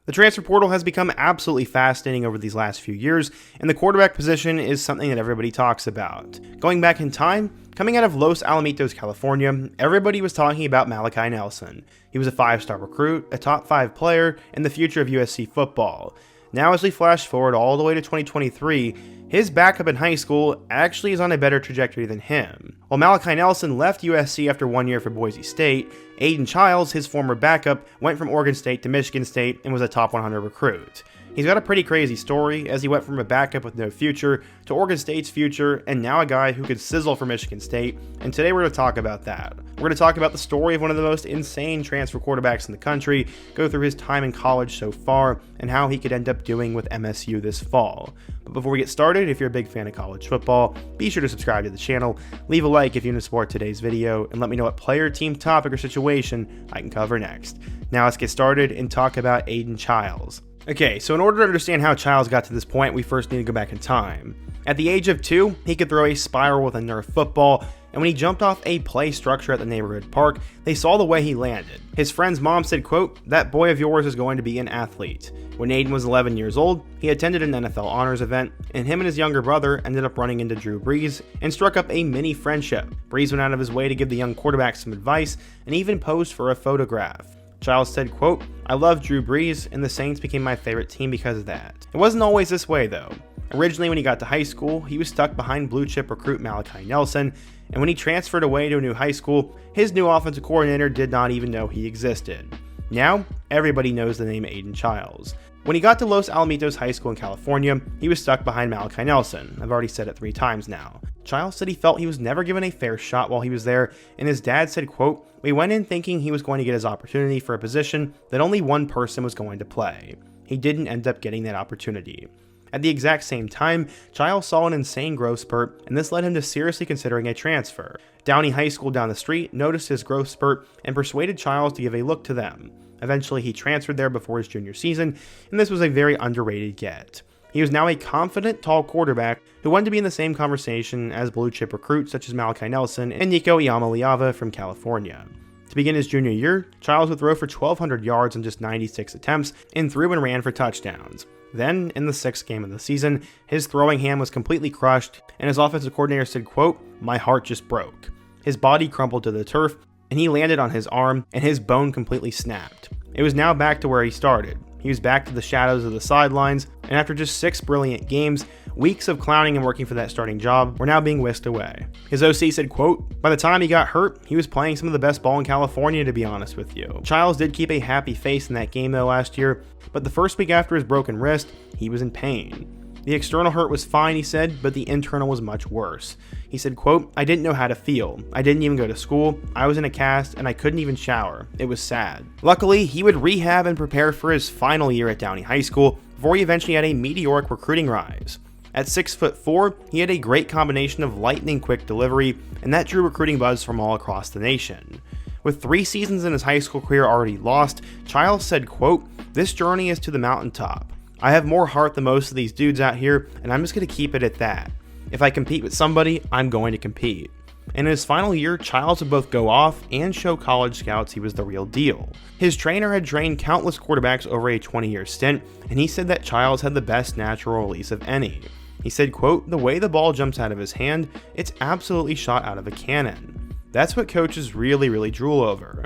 The transfer portal has become absolutely fascinating over these last few years, and the quarterback position is something that everybody talks about. Going back in time, coming out of Los Alamitos, California, everybody was talking about Malachi Nelson. He was a 5-star recruit, a top 5 player, and the future of USC football. Now as we flash forward all the way to 2023, his backup in high school actually is on a better trajectory than him. While Malachi Nelson left USC after 1 year for Boise State, Aiden Chiles, his former backup, went from Oregon State to Michigan State and was a top 100 recruit. He's got a pretty crazy story, as he went from a backup with no future to Oregon State's future, and now a guy who could sizzle for Michigan State, and today we're going to talk about that. We're going to talk about the story of one of the most insane transfer quarterbacks in the country, go through his time in college so far, and how he could end up doing with MSU this fall. But before we get started, if you're a big fan of college football, be sure to subscribe to the channel, leave a like if you want to support today's video, and let me know what player, team, topic, or situation I can cover next. Now let's get started and talk about Aiden Chiles. Okay, so in order to understand how Chiles got to this point, we first need to go back in time. At the age of 2, he could throw a spiral with a Nerf football, and when he jumped off a play structure at the neighborhood park, they saw the way he landed. His friend's mom said, quote, "That boy of yours is going to be an athlete." When Aiden was 11 years old, he attended an NFL honors event, and him and his younger brother ended up running into Drew Brees and struck up a mini friendship. Brees went out of his way to give the young quarterback some advice and even posed for a photograph. Chiles said, quote, "I love Drew Brees, and the Saints became my favorite team because of that." It wasn't always this way, though. Originally, when he got to high school, he was stuck behind blue-chip recruit Malachi Nelson, and when he transferred away to a new high school, his new offensive coordinator did not even know he existed. Now, everybody knows the name Aiden Chiles. When he got to Los Alamitos High School in California, he was stuck behind Malachi Nelson. I've already said it 3 times now. Chiles said he felt he was never given a fair shot while he was there, and his dad said, quote, "We went in thinking he was going to get his opportunity for a position that only one person was going to play." He didn't end up getting that opportunity. At the exact same time, Chiles saw an insane growth spurt, and this led him to seriously considering a transfer. Downey High School down the street noticed his growth spurt and persuaded Chiles to give a look to them. Eventually, he transferred there before his junior season, and this was a very underrated get. He was now a confident, tall quarterback who wanted to be in the same conversation as blue-chip recruits such as Malachi Nelson and Nico Iamaleava from California. To begin his junior year, Chiles would throw for 1,200 yards on just 96 attempts and threw and ran for touchdowns. Then, in the 6th game of the season, his throwing hand was completely crushed, and his offensive coordinator said, quote, "My heart just broke." His body crumpled to the turf, and he landed on his arm, and his bone completely snapped. It was now back to where he started. He was back to the shadows of the sidelines, and after just 6 brilliant games, weeks of clowning and working for that starting job were now being whisked away. His OC said, quote, "By the time he got hurt, he was playing some of the best ball in California, to be honest with you." Chiles did keep a happy face in that game though last year, but the first week after his broken wrist, he was in pain. The external hurt was fine, he said, but the internal was much worse. He said, quote, "I didn't know how to feel. I didn't even go to school. I was in a cast, and I couldn't even shower. It was sad." Luckily, he would rehab and prepare for his final year at Downey High School before he eventually had a meteoric recruiting rise. At 6'4", he had a great combination of lightning quick delivery, and that drew recruiting buzz from all across the nation. With 3 seasons in his high school career already lost, Chiles said, quote, "This journey is to the mountaintop. I have more heart than most of these dudes out here, and I'm just going to keep it at that. If I compete with somebody, I'm going to compete." And in his final year, Chiles would both go off and show college scouts he was the real deal. His trainer had trained countless quarterbacks over a 20-year stint, and he said that Chiles had the best natural release of any. He said, quote, "The way the ball jumps out of his hand, it's absolutely shot out of a cannon." That's what coaches really drool over.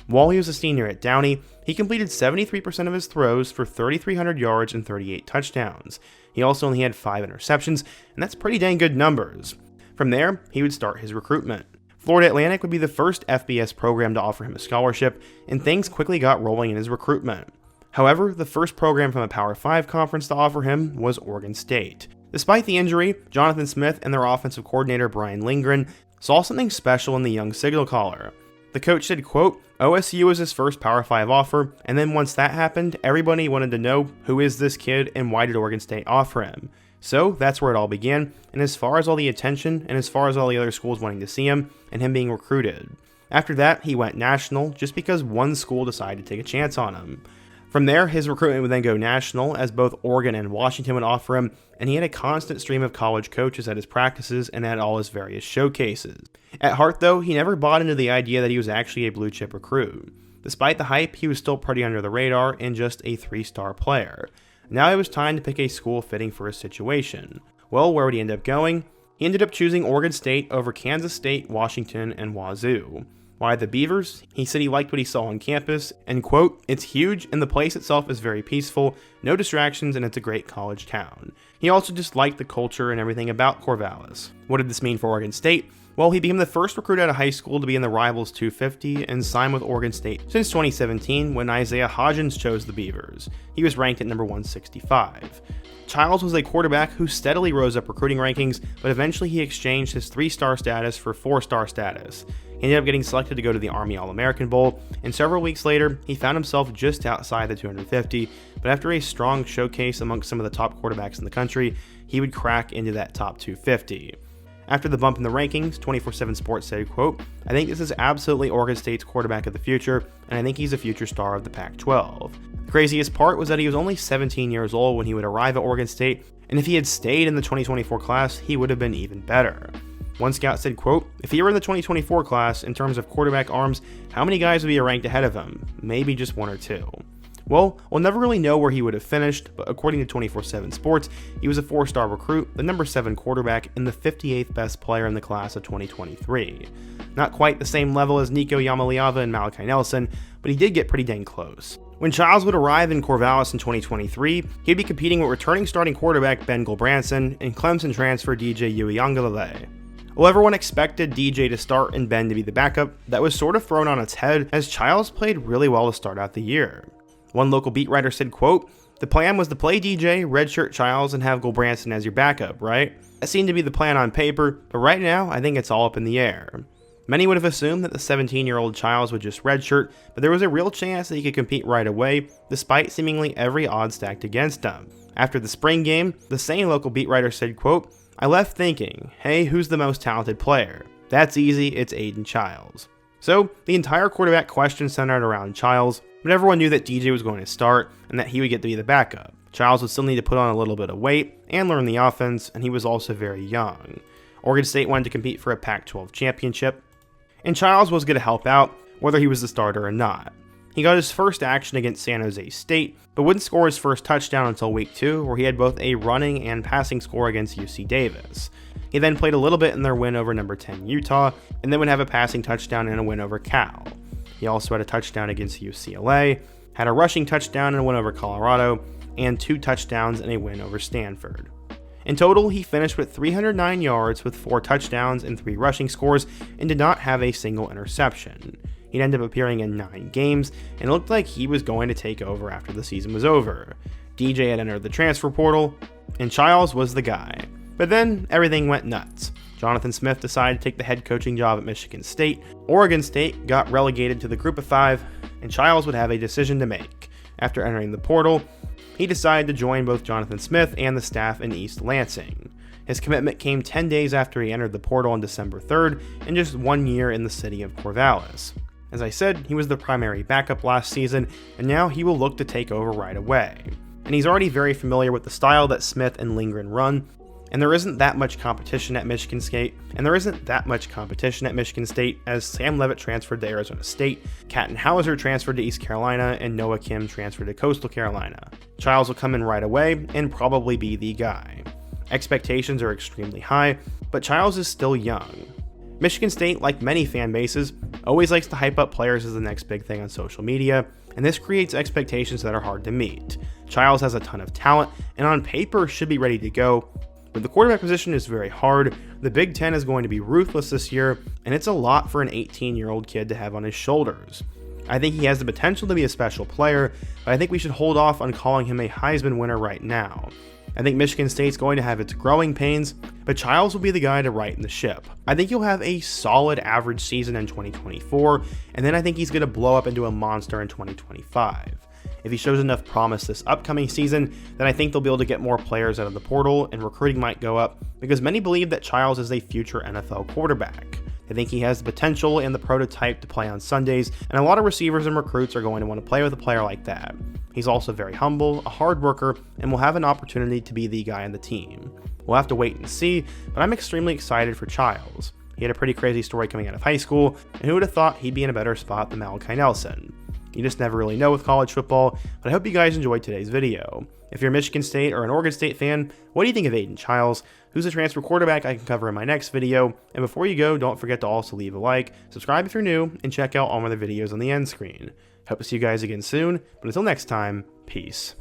While he was a senior at Downey, he completed 73% of his throws for 3,300 yards and 38 touchdowns. He also only had 5 interceptions, and that's pretty dang good numbers. From there, he would start his recruitment. Florida Atlantic would be the first FBS program to offer him a scholarship, and things quickly got rolling in his recruitment. However, the first program from a Power 5 conference to offer him was Oregon State. Despite the injury, Jonathan Smith and their offensive coordinator Brian Lindgren saw something special in the young signal caller. The coach said, quote, "OSU was his first Power 5 offer, and then once that happened, everybody wanted to know, who is this kid and why did Oregon State offer him?" So that's where it all began, and as far as all the attention, and as far as all the other schools wanting to see him, and him being recruited. After that, he went national, just because one school decided to take a chance on him. From there, his recruitment would then go national, as both Oregon and Washington would offer him, and he had a constant stream of college coaches at his practices and at all his various showcases. At heart, though, he never bought into the idea that he was actually a blue-chip recruit. Despite the hype, he was still pretty under the radar and just a 3-star player. Now it was time to pick a school fitting for his situation. Well, where would he end up going? He ended up choosing Oregon State over Kansas State, Washington, and Wazoo. Why the Beavers? He said he liked what he saw on campus, and quote, "It's huge and the place itself is very peaceful, no distractions, and it's a great college town." He also just liked the culture and everything about Corvallis. What did this mean for Oregon State? Well, he became the first recruit out of high school to be in the Rivals 250 and signed with Oregon State since 2017 when Isaiah Hodgins chose the Beavers. He was ranked at number 165. Chiles was a quarterback who steadily rose up recruiting rankings, but eventually he exchanged his 3-star status for 4-star status. He ended up getting selected to go to the Army All-American Bowl, and several weeks later, he found himself just outside the 250, but after a strong showcase amongst some of the top quarterbacks in the country, he would crack into that top 250. After the bump in the rankings, 24/7 Sports said, quote, "I think this is absolutely Oregon State's quarterback of the future, and I think he's a future star of the Pac-12. The craziest part was that he was only 17 years old when he would arrive at Oregon State, and if he had stayed in the 2024 class, he would have been even better." One scout said, quote, "If he were in the 2024 class, in terms of quarterback arms, how many guys would be ranked ahead of him? Maybe just 1 or 2. Well, we'll never really know where he would have finished, but according to 24/7 Sports, he was a 4-star recruit, the number 7 quarterback, and the 58th best player in the class of 2023. Not quite the same level as Nico Yamaliava and Malachi Nelson, but he did get pretty dang close. When Chiles would arrive in Corvallis in 2023, he'd be competing with returning starting quarterback Ben Gulbranson and Clemson transfer DJ Uiagalelei. While everyone expected DJ to start and Ben to be the backup, that was sort of thrown on its head as Chiles played really well to start out the year. One local beat writer said, quote, "The plan was to play DJ, redshirt Chiles, and have Gulbranson as your backup, right? That seemed to be the plan on paper, but right now, I think it's all up in the air." Many would have assumed that the 17-year-old Chiles would just redshirt, but there was a real chance that he could compete right away, despite seemingly every odds stacked against him. After the spring game, the same local beat writer said, quote, "I left thinking, hey, who's the most talented player? That's easy, it's Aiden Chiles." So, the entire quarterback question centered around Chiles, but everyone knew that DJ was going to start and that he would get to be the backup. Chiles would still need to put on a little bit of weight and learn the offense, and he was also very young. Oregon State wanted to compete for a Pac-12 championship, and Chiles was going to help out, whether he was the starter or not. He got his first action against San Jose State, but wouldn't score his first touchdown until week 2, where he had both a running and passing score against UC Davis. He then played a little bit in their win over number 10 Utah, and then would have a passing touchdown and a win over Cal. He also had a touchdown against UCLA, had a rushing touchdown and a win over Colorado, and 2 touchdowns and a win over Stanford. In total, he finished with 309 yards with 4 touchdowns and 3 rushing scores and did not have a single interception. He'd end up appearing in 9 games, and it looked like he was going to take over after the season was over. DJ had entered the transfer portal, and Chiles was the guy. But then, everything went nuts. Jonathan Smith decided to take the head coaching job at Michigan State, Oregon State got relegated to the Group of 5, and Chiles would have a decision to make. After entering the portal, he decided to join both Jonathan Smith and the staff in East Lansing. His commitment came 10 days after he entered the portal on December 3rd, and just 1 year in the city of Corvallis. As I said, he was the primary backup last season, and now he will look to take over right away. And he's already very familiar with the style that Smith and Lindgren run, and there isn't that much competition at Michigan State, as Sam Leavitt transferred to Arizona State, Catton Hauser transferred to East Carolina, and Noah Kim transferred to Coastal Carolina. Chiles will come in right away and probably be the guy. Expectations are extremely high, but Chiles is still young. Michigan State, like many fan bases, always likes to hype up players as the next big thing on social media, and this creates expectations that are hard to meet. Chiles has a ton of talent, and on paper should be ready to go, but the quarterback position is very hard. The Big Ten is going to be ruthless this year, and it's a lot for an 18-year-old kid to have on his shoulders. I think he has the potential to be a special player, but I think we should hold off on calling him a Heisman winner right now. I think Michigan State's going to have its growing pains, but Chiles will be the guy to right in the ship. I think he'll have a solid average season in 2024, and then I think he's going to blow up into a monster in 2025. If he shows enough promise this upcoming season, then I think they'll be able to get more players out of the portal and recruiting might go up, because many believe that Chiles is a future NFL quarterback. They think he has the potential and the prototype to play on Sundays, and a lot of receivers and recruits are going to want to play with a player like that. He's also very humble, a hard worker, and will have an opportunity to be the guy on the team. We'll have to wait and see, but I'm extremely excited for Chiles. He had a pretty crazy story coming out of high school, and who would have thought he'd be in a better spot than Malachi Nelson? You just never really know with college football, but I hope you guys enjoyed today's video. If you're a Michigan State or an Oregon State fan, what do you think of Aiden Chiles? Who's a transfer quarterback I can cover in my next video? And before you go, don't forget to also leave a like, subscribe if you're new, and check out all my other videos on the end screen. Hope to see you guys again soon, but until next time, peace.